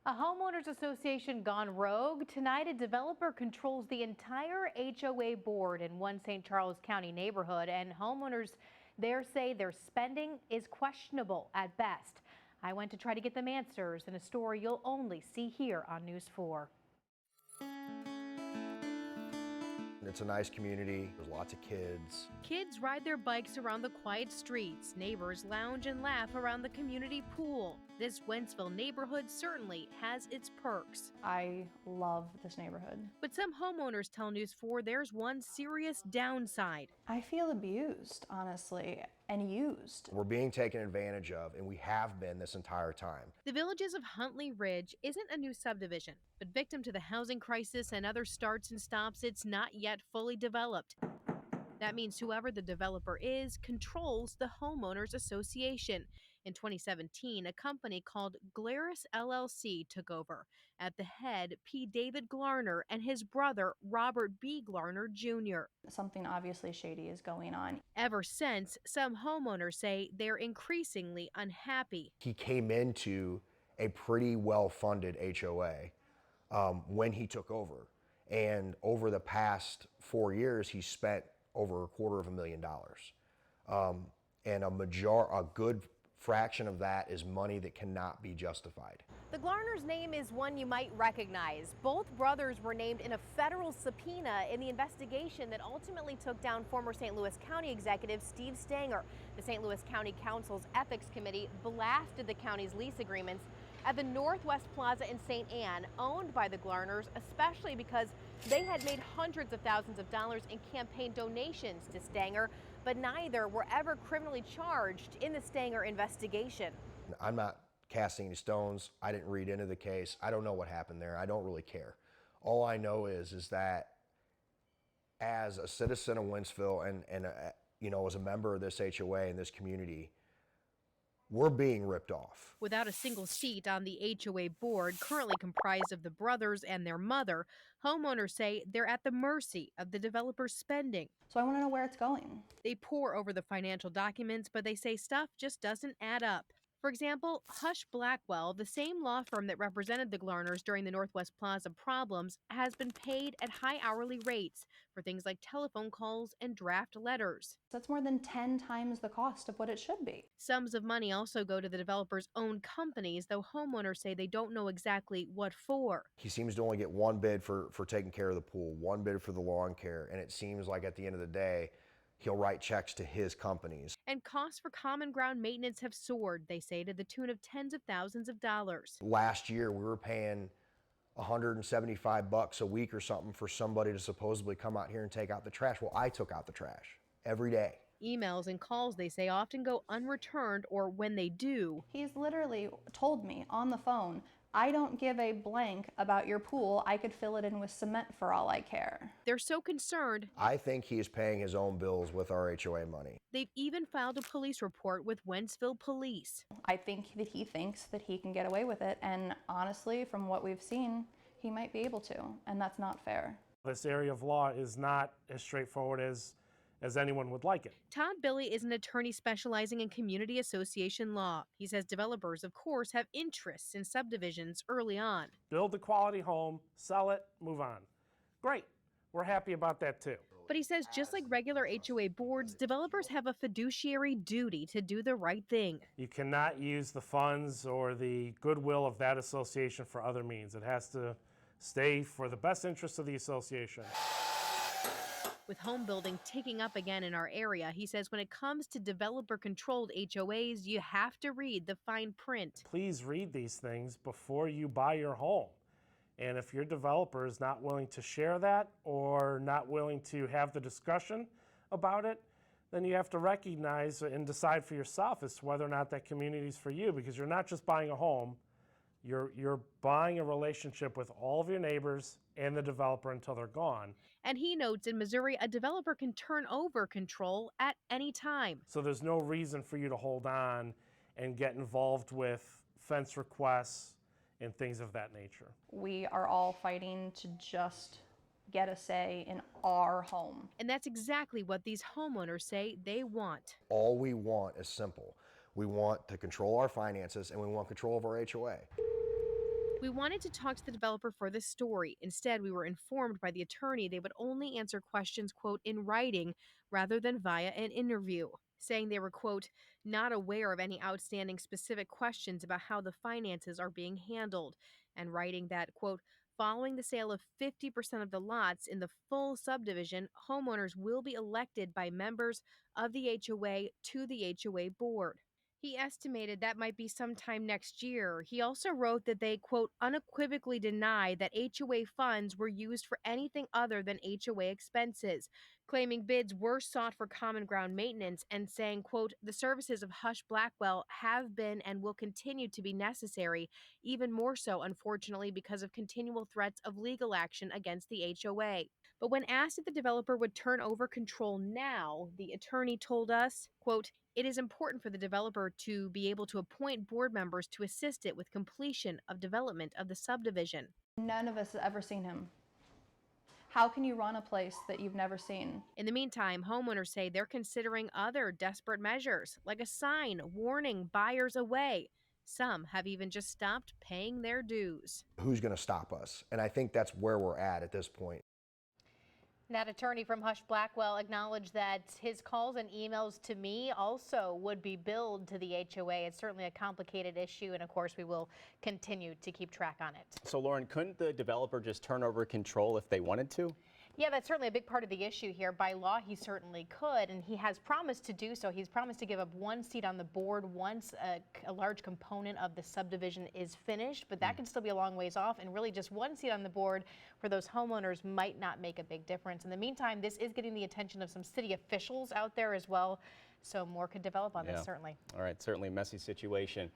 A homeowners association gone rogue. Tonight, a developer controls the entire HOA board in one St. Charles County neighborhood, and homeowners there say their spending is questionable at best. I went to try to get them answers in a story you'll only see here on News 4. It's a nice community. There's lots of kids. Kids ride their bikes around the quiet streets. Neighbors lounge and laugh around the community pool. This Wentzville neighborhood certainly has its perks. I love this neighborhood. But some homeowners tell News 4 there's one serious downside. I feel abused, honestly, and used. We're being taken advantage of, and we have been this entire time. The Villages of Huntleigh Ridge isn't a new subdivision, but victim to the housing crisis and other starts and stops, it's not yet fully developed. That means whoever the developer is controls the homeowners association. In 2017, a company called Glarus LLC took over. At the head, P. David Glarner and his brother, Robert B. Glarner Jr. Something obviously shady is going on. Ever since, some homeowners say they're increasingly unhappy. He came into a pretty well-funded HOA when he took over. And over the past 4 years, he spent over $250,000. And a good fraction of that is money that cannot be justified. The Glarner's name is one you might recognize. Both brothers were named in a federal subpoena in the investigation that ultimately took down former St. Louis County Executive Steve Stanger. The St. Louis County Council's Ethics Committee blasted the county's lease agreements at the Northwest Plaza in St. Anne, owned by the Glarners, especially because they had made hundreds of thousands of dollars in campaign donations to Stanger, but neither were ever criminally charged in the Stanger investigation. I'm not casting any stones. I didn't read into the case. I don't know what happened there. I don't really care. All I know is that as a citizen of Wentzville and as a member of this HOA and this community, we're being ripped off. Without a single seat on the HOA board, currently comprised of the brothers and their mother, homeowners say they're at the mercy of the developer's spending. So I want to know where it's going. They pore over the financial documents, but they say stuff just doesn't add up. For example, Hush Blackwell, the same law firm that represented the Glarners during the Northwest Plaza problems, has been paid at high hourly rates for things like telephone calls and draft letters. That's more than 10 times the cost of what it should be. Sums of money also go to the developer's own companies, though homeowners say they don't know exactly what for. He seems to only get one bid for taking care of the pool, one bid for the lawn care, and it seems like at the end of the day, he'll write checks to his companies. And costs for common ground maintenance have soared, they say, to the tune of tens of thousands of dollars. Last year, we were paying $175 a week or something for somebody to supposedly come out here and take out the trash. Well, I took out the trash every day. Emails and calls, they say, often go unreturned, or when they do. He's literally told me on the phone, I don't give a blank about your pool. I could fill it in with cement for all I care. They're so concerned. I think he is paying his own bills with our HOA money. They've even filed a police report with Wentzville Police. I think that he thinks that he can get away with it. And honestly, from what we've seen, he might be able to. And that's not fair. This area of law is not as straightforward as anyone would like it. Todd Billy is an attorney specializing in community association law. He says developers, of course, have interests in subdivisions early on. Build a quality home, sell it, move on. Great. We're happy about that too. But he says just like regular HOA boards, developers have a fiduciary duty to do the right thing. You cannot use the funds or the goodwill of that association for other means. It has to stay for the best interest of the association. With home building ticking up again in our area, he says when it comes to developer-controlled HOAs, you have to read the fine print. Please read these things before you buy your home. And if your developer is not willing to share that or not willing to have the discussion about it, then you have to recognize and decide for yourself as to whether or not that community is for you, because you're not just buying a home, you're buying a relationship with all of your neighbors and the developer until they're gone. And he notes in Missouri, a developer can turn over control at any time. So there's no reason for you to hold on and get involved with fence requests and things of that nature. We are all fighting to just get a say in our home. And that's exactly what these homeowners say they want. All we want is simple. We want to control our finances and we want control of our HOA. We wanted to talk to the developer for this story. Instead, we were informed by the attorney they would only answer questions, quote, in writing rather than via an interview, saying they were, quote, not aware of any outstanding specific questions about how the finances are being handled, and writing that, quote, following the sale of 50% of the lots in the full subdivision, homeowners will be elected by members of the HOA to the HOA board. He estimated that might be sometime next year. He also wrote that they, quote, unequivocally deny that HOA funds were used for anything other than HOA expenses, claiming bids were sought for common ground maintenance and saying, quote, the services of Hush Blackwell have been and will continue to be necessary, even more so, unfortunately, because of continual threats of legal action against the HOA. But when asked if the developer would turn over control now, the attorney told us, quote, it is important for the developer to be able to appoint board members to assist it with completion of development of the subdivision. None of us have ever seen him. How can you run a place that you've never seen? In the meantime, homeowners say they're considering other desperate measures, like a sign warning buyers away. Some have even just stopped paying their dues. Who's going to stop us? And I think that's where we're at this point. That attorney from Hush Blackwell acknowledged that his calls and emails to me also would be billed to the HOA. It's certainly a complicated issue, and of course we will continue to keep track on it. So Lauren, couldn't the developer just turn over control if they wanted to? Yeah, that's certainly a big part of the issue here. By law, he certainly could, and he has promised to do so. He's promised to give up one seat on the board once a large component of the subdivision is finished, but that can still be a long ways off, and really just one seat on the board for those homeowners might not make a big difference. In the meantime, this is getting the attention of some city officials out there as well, so more could develop on this, certainly. All right, certainly a messy situation.